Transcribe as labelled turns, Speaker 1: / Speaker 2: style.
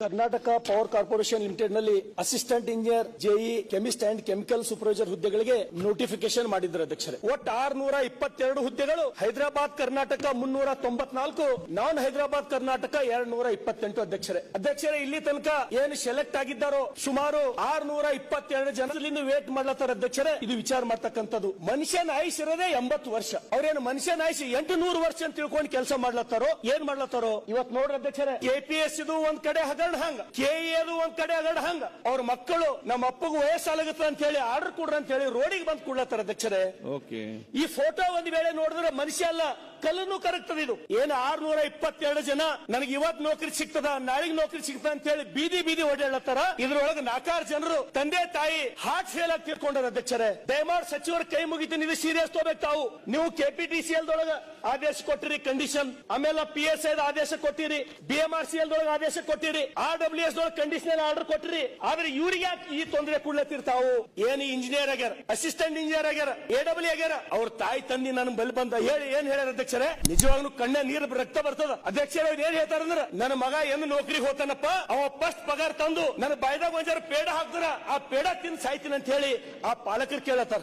Speaker 1: Karnataka power corporation limited ನಲ್ಲಿ assistant engineer JE chemist and chemical supervisor ಹುದ್ದೆಗಳಿಗೆ notification ಮಾಡಿದ್ರು ಅಧ್ಯಕ್ಷರೇ. ಒಟ್ಟು 622 ಹುದ್ದೆಗಳು. ಹೈದರಾಬಾದ್ ಕರ್ನಾಟಕ 394, ನಾನ್ ಹೈದರಾಬಾದ್ ಕರ್ನಾಟಕ 228 ಅಧ್ಯಕ್ಷರೇ. ಇಲ್ಲಿ ತನಕ ಏನು ಸೆಲೆಕ್ಟ್ ಆಗಿದ್ದಾರೋ ಸುಮಾರು 622 ಜನರಿಂದ ವೇಟ್ ಮಾಡ್ಲತ್ತಾರ ಅಧ್ಯಕ್ಷರೇ. ಇದು ವಿಚಾರ ಮಾಡ್ತಕ್ಕಂಥದ್ದು. ಮನುಷ್ಯನ ಆಯುಷ್ ಇರೋದೇ 80 ವರ್ಷ. ಅವ್ರೇನು ಮನುಷ್ಯನ ಆಯುಷ್ 800 ವರ್ಷ ಅಂತ ತಿಳ್ಕೊಂಡು ಕೆಲಸ ಮಾಡ್ಲತ್ತಾರೋ ಏನ್ ಮಾಡ್ಲತ್ತಾರೋ ಇವತ್ತು ನೋಡ್ರಿ ಅಧ್ಯಕ್ಷರೇ. ಕೆಪಿಎಸ್ ಇದು ಒಂದ್ ಕಡೆ ಹಗರಣ ಹಂಗ, ಕೆಇಎದು ಒಂದ್ ಕಡೆ ಹಗರಣ ಹಂಗ. ಅವ್ರ ಮಕ್ಕಳು ನಮ್ಮ ಅಪ್ಪಗೂ ವಯಸ್ಸಾಗತ್ತ ಅಂತ ಹೇಳಿ ಆರ್ಡರ್ ಕೊಡ್ರ ಅಂತ ಹೇಳಿ ರೋಡಿಗೆ ಬಂದ್ ಕೊಡ್ಲತ್ತಾರ ಅಧ್ಯಕ್ಷರೇ. ಈ ಫೋಟೋ ಒಂದ್ ವೇಳೆ ನೋಡಿದ್ರೆ ಮನುಷ್ಯ ಅಲ್ಲ, ಕಲ್ಲನ್ನು ಕರಗ್ತದೆ. ಇದು ಏನು 622 ಜನ ನನಗೆ ಇವತ್ ನೌಕರಿ ಸಿಗ್ತದ ನಾಳೆಗೆ ನೌಕರಿ ಸಿಗ್ತದ ಅಂತ ಹೇಳಿ ಬೀದಿ ಬೀದಿ ಓಡಾಡ್ಲತ್ತಾರ. ಇದ್ರೊಳಗೆ 4 ಜನರು ತಂದೆ ತಾಯಿ ಹಾರ್ಟ್ ಫೇಲ್ ಆಗಿ ತೀರ್ಕೊಂಡಾರ ಅಧ್ಯಕ್ಷರೇ. ದಯಮಾಡಿ ಸಚಿವರ ಕೈ ಮುಗಿತೀನಿ, ಇದು ಸೀರಿಯಸ್ ತಗೋಬೇಕು. ತಾವು ನೀವು ಕೆಪಿಟಿಸಿಎಲ್ ದೊಳಗ ಆದೇಶ ಕೊಟ್ಟಿರಿ ಕಂಡೀಷನ್, ಆಮೇಲೆ PSI ಆದೇಶ ಕೊಟ್ಟಿರಿ, BMRCL ದೊಳಗೆ ಆದೇಶ ಕೊಟ್ಟಿರಿ, RWS ದೊಳಗೆ ಕಂಡೀಷನಲ್ ಆರ್ಡರ್ ಕೊಟ್ಟಿರಿ. ಆದ್ರೆ ಇವ್ರಿಗೆ ಯಾಕೆ ಈ ತೊಂದರೆ ಕೊಡ್ಲತ್ತಿರ್ತಾವು? ಏನು ಇಂಜಿನಿಯರ್ ಆಗ್ಯಾರ, ಅಸಿಸ್ಟೆಂಟ್ ಇಂಜಿನಿಯರ್ ಆಗ್ಯಾರ, AW ಆಗ್ಯಾರ. ಅವ್ರ ತಾಯಿ ತಂದಿ ನನ್ ಬಲ್ ಬಂದ ಹೇಳಿ ಏನ್ ಹೇಳ್ಯಾರ ಅಧ್ಯಕ್ಷರೇ? ನಿಜವಾಗ್ಲೂ ಕಣ್ಣ ನೀರು ರಕ್ತ ಬರ್ತದ ಅಧ್ಯಕ್ಷರೇ. ಏನ್ ಹೇಳ್ತಾರಂದ್ರ ನನ್ನ ಮಗ ಏನು ನೌಕರಿಗೆ ಹೋತಾನಪ್ಪ, ಅವ ಫಸ್ಟ್ ಪಗಾರ ತಂದು ನನ್ನ ಬಾಯ್ದಾಗ ಒಂಜಾರ ಪೇಡ ಹಾಕ್ತಾರ, ಆ ಪೇಡ ತಿಂದು ಸಾಯ್ತೀನಿ ಅಂತ ಹೇಳಿ ಆ ಪಾಲಕರು ಕೇಳತ್ತಾರ.